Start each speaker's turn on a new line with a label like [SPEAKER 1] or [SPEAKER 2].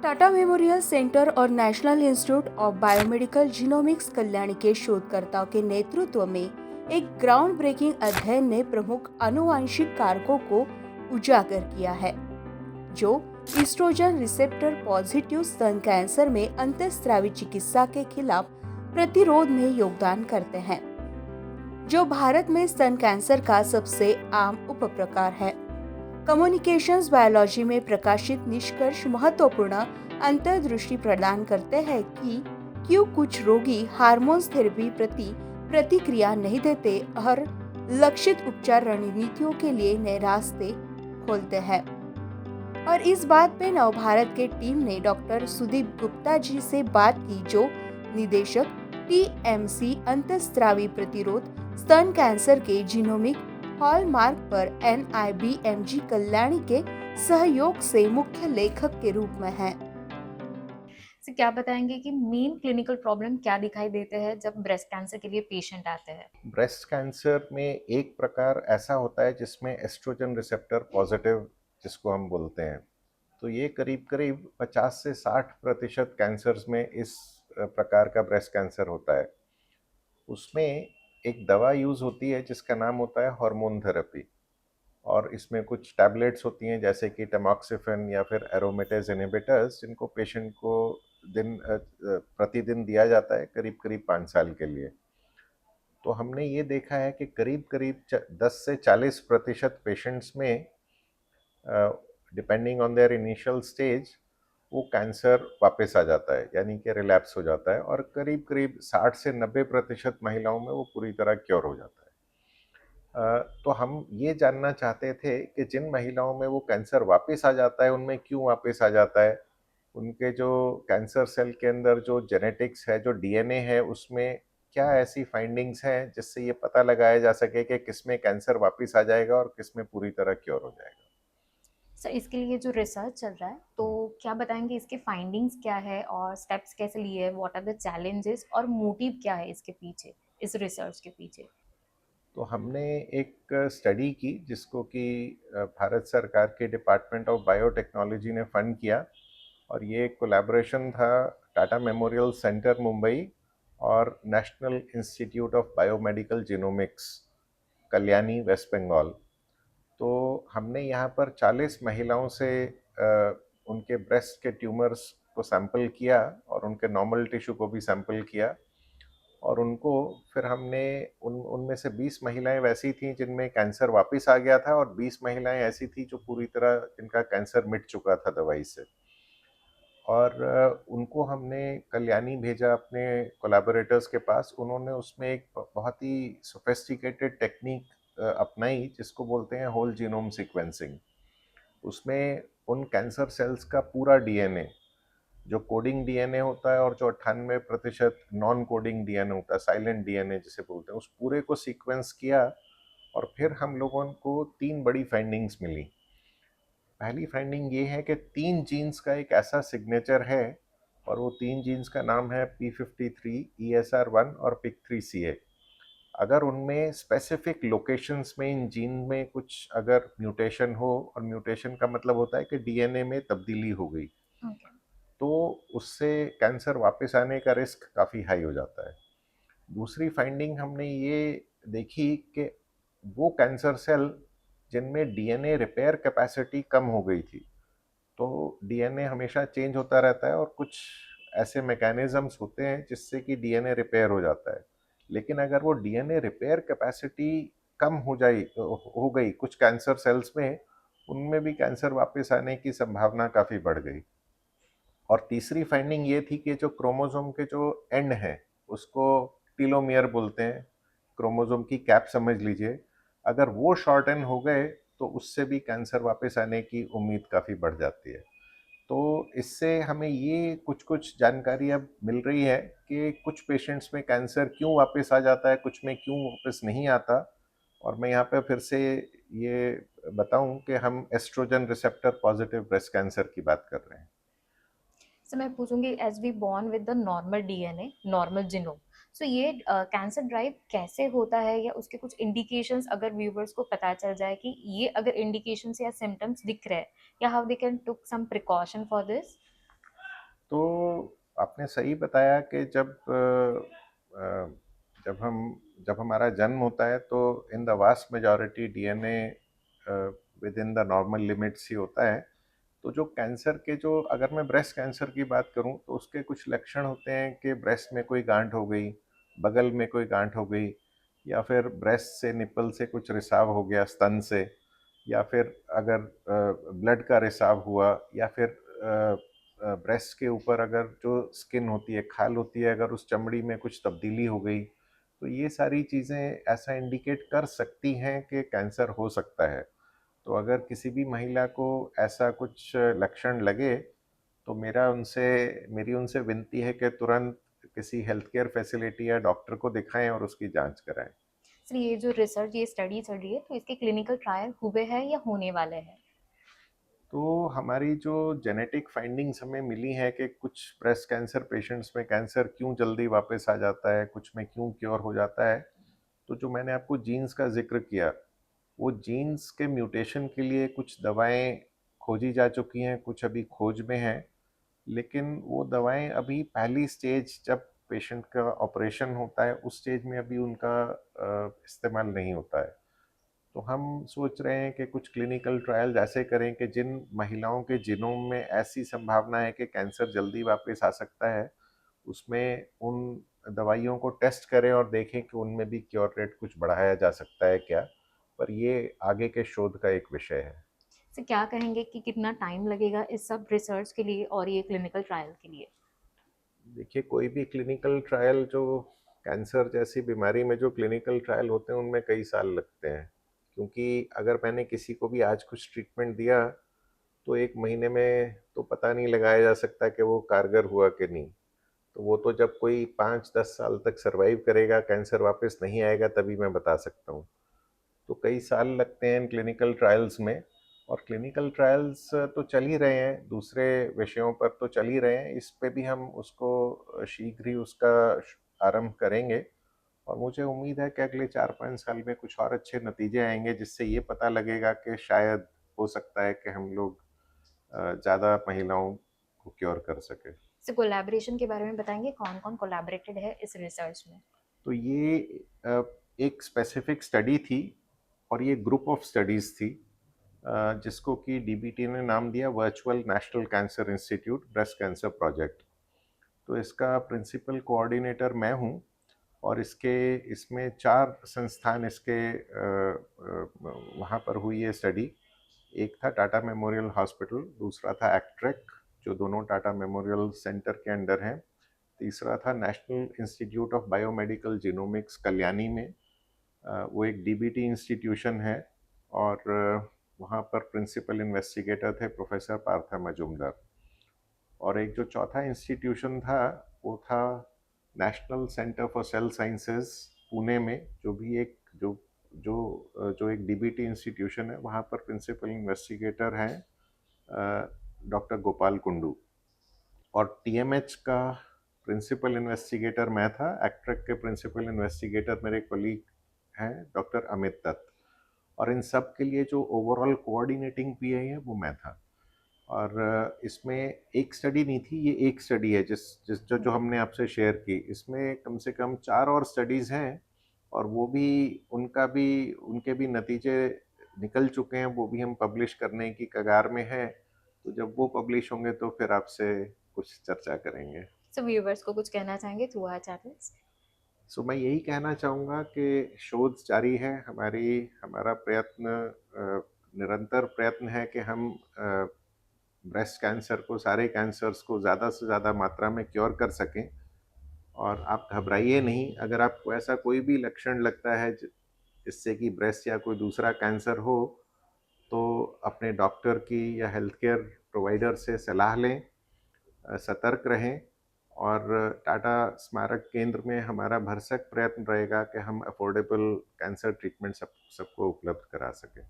[SPEAKER 1] Tata memorial centre और national institute of biomedical genomics Kalyani के शोधकर्ताओं के नेतृत्व में एक ग्राउंड ब्रेकिंग अध्ययन ने प्रमुख आनुवांशिक कारकों को उजागर किया है जो ईस्ट्रोजन रिसेप्टर पॉजिटिव स्तन कैंसर में अंतःस्रावी चिकित्सा के खिलाफ प्रतिरोध में योगदान करते हैं, जो भारत में स्तन कैंसर का सबसे आम उपप्रकार है। कम्युनिकेशंस बायोलॉजी में प्रकाशित निष्कर्ष महत्वपूर्ण अंतर्दृष्टि प्रदान करते हैं कि क्यों कुछ रोगी हार्मोन्स थेरेपी प्रति प्रतिक्रिया नहीं देते और लक्षित उपचार रणनीतियों के लिए नए रास्ते खोलते हैं। और इस बात पे नवभारत के टीम ने डॉक्टर सुदीप गुप्ता जी से बात की, जो निदेशक टीएमसी अंतःस्रावी प्रतिरोध स्तन कैंसर के जीनोमिक हॉलमार्क पर NIBMG कल्याणी के सहयोग से मुख्य लेखक के रूप में हैं।
[SPEAKER 2] से क्या बताएंगे कि मेन क्लिनिकल प्रॉब्लम क्या दिखाई देते हैं जब ब्रेस्ट कैंसर के लिए पेशेंट आते हैं?
[SPEAKER 3] ब्रेस्ट कैंसर में एक प्रकार ऐसा होता है जिसमें एस्ट्रोजन रिसेप्टर पॉजिटिव, जिसको हम बोलते हैं। तो ये करीब करीब 50 से 60% कैंसर्स में इस प्रकार का ब्रेस्ट कैंसर होता है। उसमें एक दवा यूज़ होती है जिसका नाम होता है हार्मोन थेरेपी, और इसमें कुछ टैबलेट्स होती हैं जैसे कि टैमॉक्सिफेन या फिर एरोमेटेज इनहिबिटर्स, जिनको पेशेंट को प्रतिदिन दिया जाता है करीब करीब 5 साल के लिए। तो हमने ये देखा है कि करीब करीब 10 से 40% पेशेंट्स में, depending on their initial stage, वो कैंसर वापस आ जाता है, यानी कि रिलैप्स हो जाता है, और करीब करीब 60 से 90% महिलाओं में वो पूरी तरह क्योर हो जाता है। तो हम ये जानना चाहते थे कि जिन महिलाओं में वो कैंसर वापस आ जाता है, उनमें क्यों वापस आ जाता है, उनके जो कैंसर सेल के अंदर जो जेनेटिक्स है, जो डीएनए है, उसमें क्या ऐसी फाइंडिंग्स हैं जिससे ये पता लगाया जा सके कि किसमें कैंसर वापस आ जाएगा और किसमें पूरी तरह क्योर हो जाएगा।
[SPEAKER 2] सर, इसके लिए जो रिसर्च चल रहा है, तो क्या बताएंगे इसके फाइंडिंग्स क्या है और स्टेप्स कैसे लिए हैं? व्हाट आर द चैलेंजेस और मोटिव क्या है इसके पीछे, इस रिसर्च के पीछे?
[SPEAKER 3] तो हमने एक स्टडी की जिसको कि भारत सरकार के डिपार्टमेंट ऑफ बायोटेक्नोलॉजी ने फंड किया, और ये कोलैबोरेशन था टाटा मेमोरियल सेंटर मुंबई और national institute of biomedical genomics Kalyani west Bengal. तो हमने यहाँ पर 40 महिलाओं से उनके ब्रेस्ट के ट्यूमर्स को सैंपल किया और उनके नॉर्मल टिश्यू को भी सैंपल किया, और उनको फिर हमने उनमें से 20 महिलाएं वैसी थीं जिनमें कैंसर वापस आ गया था, और 20 महिलाएं ऐसी थी जो पूरी तरह जिनका कैंसर मिट चुका था दवाई से। और उनको हमने कल्याणी भेजा अपने कोलैबोरेटर्स के पास। उन्होंने उसमें एक बहुत ही सोफिस्टिकेटेड टेक्निक अपनाई जिसको बोलते हैं होल जीनोम सीक्वेंसिंग। उसमें उन कैंसर सेल्स का पूरा डीएनए, जो कोडिंग डीएनए होता है और जो 98% नॉन कोडिंग डीएनए होता है, साइलेंट डीएनए जिसे बोलते हैं, उस पूरे को सीक्वेंस किया। और फिर हम लोगों को 3 बड़ी फाइंडिंग्स मिली। पहली फाइंडिंग ये है कि 3 जीन्स का एक ऐसा सिग्नेचर है, और वो 3 जीन्स का नाम है P53, ESR1 और PIK3CA। अगर उनमें स्पेसिफिक लोकेशंस में, इन जीन में कुछ अगर म्यूटेशन हो, और म्यूटेशन का मतलब होता है कि डीएनए में तब्दीली हो गई,
[SPEAKER 2] ओके।
[SPEAKER 3] तो उससे कैंसर वापस आने का रिस्क काफ़ी हाई हो जाता है। दूसरी फाइंडिंग हमने ये देखी कि वो कैंसर सेल जिनमें डीएनए रिपेयर कैपेसिटी कम हो गई थी, तो डीएनए हमेशा चेंज होता रहता है और कुछ ऐसे मैकेनिज्म्स होते हैं जिससे कि डीएनए रिपेयर हो जाता है। लेकिन अगर वो डीएनए रिपेयर कैपेसिटी कम हो गई कुछ कैंसर सेल्स में, उनमें भी कैंसर वापस आने की संभावना काफ़ी बढ़ गई। और तीसरी फाइंडिंग ये थी कि जो क्रोमोसोम के जो एंड है, उसको टीलोमियर बोलते हैं, क्रोमोसोम की कैप समझ लीजिए, अगर वो शॉर्टन हो गए तो उससे भी कैंसर वापस आने की उम्मीद काफ़ी बढ़ जाती है। तो इससे हमें ये कुछ कुछ जानकारी अब मिल रही है कि कुछ पेशेंट्स में कैंसर क्यों वापस आ जाता है, कुछ में क्यों वापस नहीं आता। और मैं यहाँ पे फिर से ये बताऊं कि हम estrogen receptor positive breast cancer की बात कर रहे हैं।
[SPEAKER 2] सर, मैं पूछूंगी, as we born with the normal DNA, normal genome, so ये कैंसर ड्राइव कैसे होता है, या उसके कुछ इंडिकेशंस अगर व्यूवर्स को पता चल जाए कि ये अगर इंडिकेशंस या सिम्टम्स दिख रहे हैं, या how they can took some precaution for this?
[SPEAKER 3] तो आपने सही बताया कि जब हमारा जन्म होता है तो in the vast majority DNA within the normal limits ही होता है। तो जो कैंसर के जो अगर मैं ब्रेस्ट कैंसर की बात करूं तो उसके कुछ लक्षण होते हैं कि ब्रेस्ट में कोई गांठ हो गई, बगल में कोई गांठ हो गई, या फिर ब्रेस्ट से निपल से कुछ रिसाव हो गया स्तन से, या फिर अगर ब्लड का रिसाव हुआ, या फिर ब्रेस्ट के ऊपर अगर जो स्किन होती है, खाल होती है, अगर उस चमड़ी में कुछ तब्दीली हो गई, तो ये सारी चीज़ें ऐसा इंडिकेट कर सकती हैं कि कैंसर हो सकता है। तो अगर किसी भी महिला को ऐसा कुछ लक्षण लगे तो मेरी उनसे विनती है कि तुरंत किसी हेल्थ केयर फैसिलिटी या डॉक्टर को दिखाएं और उसकी जांच कराएं।
[SPEAKER 2] सर ये जो रिसर्च ये स्टडी चल रही है तो इसके क्लिनिकल ट्रायल हुए हैं या होने वाले हैं?
[SPEAKER 3] तो हमारी जो जेनेटिक फाइंडिंग्स हमें मिली है कि कुछ ब्रेस्ट कैंसर पेशेंट्स में कैंसर क्यों जल्दी वापस आ जाता है, कुछ में क्यों क्योर हो जाता है, तो जो मैंने आपको जीन्स का जिक्र किया, वो जीन्स के म्यूटेशन के लिए कुछ दवाएं खोजी जा चुकी हैं, कुछ अभी खोज में हैं, लेकिन वो दवाएं अभी पहली स्टेज जब पेशेंट का ऑपरेशन होता है उस स्टेज में अभी उनका इस्तेमाल नहीं होता है। तो हम सोच रहे हैं कि कुछ क्लिनिकल ट्रायल्स ऐसे करें कि जिन महिलाओं के जीनोम में ऐसी संभावना है कि कैंसर जल्दी वापस आ सकता है, उसमें उन दवाइयों को टेस्ट करें और देखें कि उनमें भी क्योर रेट कुछ बढ़ाया जा सकता है क्या। पर ये आगे के शोध का एक विषय है।
[SPEAKER 2] सर क्या कहेंगे कि कितना टाइम लगेगा इस सब रिसर्च के लिए और ये क्लिनिकल ट्रायल के लिए?
[SPEAKER 3] देखिए, कोई भी क्लिनिकल ट्रायल जो कैंसर जैसी बीमारी में जो क्लिनिकल ट्रायल होते हैं उनमें कई साल लगते हैं, क्योंकि अगर मैंने किसी को भी आज कुछ ट्रीटमेंट दिया तो 1 महीने में तो पता नहीं लगाया जा सकता कि वो कारगर हुआ कि नहीं। तो वो तो जब कोई 5-10 साल तक सरवाइव करेगा, कैंसर वापस नहीं आएगा, तभी मैं बता सकता हूँ। तो कई साल लगते हैं इन क्लिनिकल ट्रायल्स में, और क्लिनिकल ट्रायल्स तो चल ही रहे हैं, दूसरे विषयों पर तो चल ही रहे हैं, इस पे भी हम उसको शीघ्र ही उसका आरंभ करेंगे। और मुझे उम्मीद है कि अगले 4-5 साल में कुछ और अच्छे नतीजे आएंगे, जिससे ये पता लगेगा कि शायद हो सकता है कि हम लोग ज़्यादा महिलाओं को क्योर कर सके।
[SPEAKER 2] सर कोलैबोरेशन के बारे में बताएंगे, कौन कौन कोलैबोरेटेड है इस रिसर्च में?
[SPEAKER 3] तो ये एक स्पेसिफिक स्टडी थी और ये ग्रुप ऑफ स्टडीज़ थी, जिसको कि डीबीटी ने नाम दिया virtual national cancer institute breast cancer project. तो इसका प्रिंसिपल कोऑर्डिनेटर मैं हूँ, और इसमें 4 संस्थान इसके वहाँ पर हुई है स्टडी। एक था टाटा मेमोरियल हॉस्पिटल, दूसरा था एक्ट्रेक, जो दोनों टाटा मेमोरियल सेंटर के अंडर हैं, तीसरा था national institute of biomedical genomics Kalyani में, वो एक डीबीटी इंस्टीट्यूशन है, और वहाँ पर प्रिंसिपल इन्वेस्टिगेटर थे प्रोफेसर पार्था मजूमदार। और एक जो चौथा इंस्टीट्यूशन था वो था national centre for sale sciences Pune में, जो भी एक जो जो जो एक डीबीटी इंस्टीट्यूशन है, वहाँ पर प्रिंसिपल इन्वेस्टिगेटर हैं डॉक्टर गोपाल कुंडू। और टीएमएच का प्रिंसिपल इन्वेस्टिगेटर मैं था, एक्ट्रेक के प्रिंसिपल इन्वेस्टिगेटर मेरे कोलीग हैं डॉक्टर अमित दत्त, और इन सब के लिए जो ओवरऑल कोऑर्डिनेटिंग पीआई है वो मैं था। और इसमें एक स्टडी नहीं थी, ये एक स्टडी है जिस जिस जो जो हमने आपसे शेयर की, इसमें कम से कम 4 और स्टडीज़ हैं, और वो भी उनके भी नतीजे निकल चुके हैं, वो भी हम पब्लिश करने की कगार में हैं। तो जब वो पब्लिश होंगे तो फिर आपसे कुछ चर्चा करेंगे।
[SPEAKER 2] सर व्यूअर्स को कुछ कहना चाहेंगे थ्रू आवर चैनल्स?
[SPEAKER 3] सो मैं यही कहना चाहूँगा कि शोध जारी है, हमारा प्रयत्न निरंतर प्रयत्न है कि हम ब्रेस्ट कैंसर को, सारे कैंसर्स को ज़्यादा से ज़्यादा मात्रा में क्योर कर सकें। और आप घबराइए नहीं, अगर आपको ऐसा कोई भी लक्षण लगता है जिससे कि ब्रेस्ट या कोई दूसरा कैंसर हो, तो अपने डॉक्टर की या हेल्थ केयर प्रोवाइडर से सलाह लें, सतर्क रहें, और टाटा स्मारक केंद्र में हमारा भरसक प्रयत्न रहेगा कि हम अफोर्डेबल कैंसर ट्रीटमेंट सबको उपलब्ध करा सकें।